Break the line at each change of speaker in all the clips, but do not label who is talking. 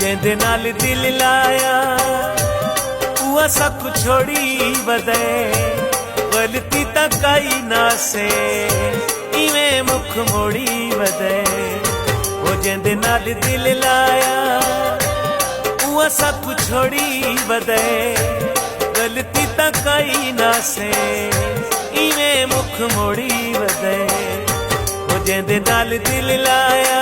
जेंदे नाल दिल लाया उहा सब छोड़ी वदे गलती तक आई ना से इवें मुख मोड़ी वदे ओ जेंदे नाल दिल लाया उहा सब छोड़ी वदे गलती तक आई ना से इवें मुख मोड़ी वदे ओ जेंदे नाल दिल लाया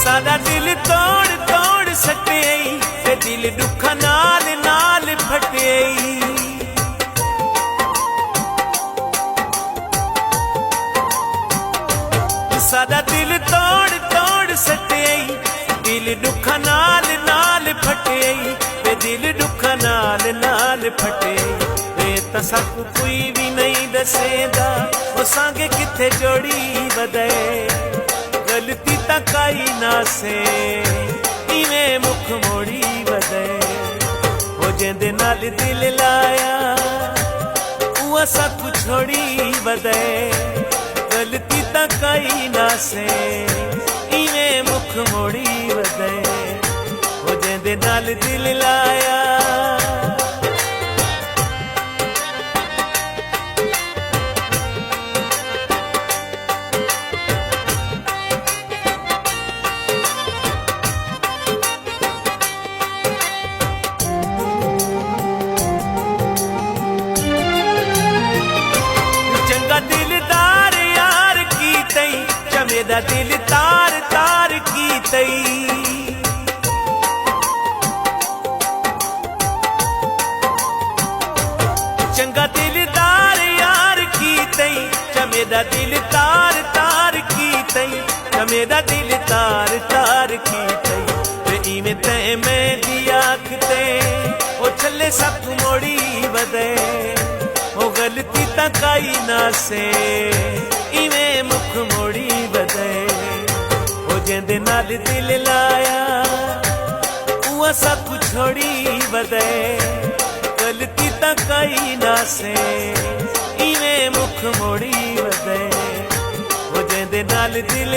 सादा दिल तोड़ तोड़ सटे ते दिल दुख नाल नाल फटे सादा दिल तोड़ तोड़ सटे दिल दुख नाल नाल फटे ते दिल दुख नाल नाल फटे ते सब कोई भी नहीं दसेगा वो सांगे किथे जोड़ी बदे गलती तक आई ना से इवें मुख मोड़ी वदे हो जेंदे नाल दिल लाया उहा सब छोड़ी वदे गलती तक आई ना से इवें मुख मोड़ी वदे हो जेंदे नाल दिल लाया दिलदार यार की तई चमेदा दिल तार तार की तई चंगा दिलदार यार की तई चमेदा दिल तार तार की तई चमेदा दिल तार तार की तई ते इवें ते मैं दी आँख ते ओ छले सब मोड़ी वदे ओ गलती तक आई ना से इवें मुख मोड़ी वदे ओ जेंदे नाल दिल लाया उहा सब छोड़ी वदे गलती तक आई ना से इवें मुख मोड़ी वदे ओ जेंदे नाल दिल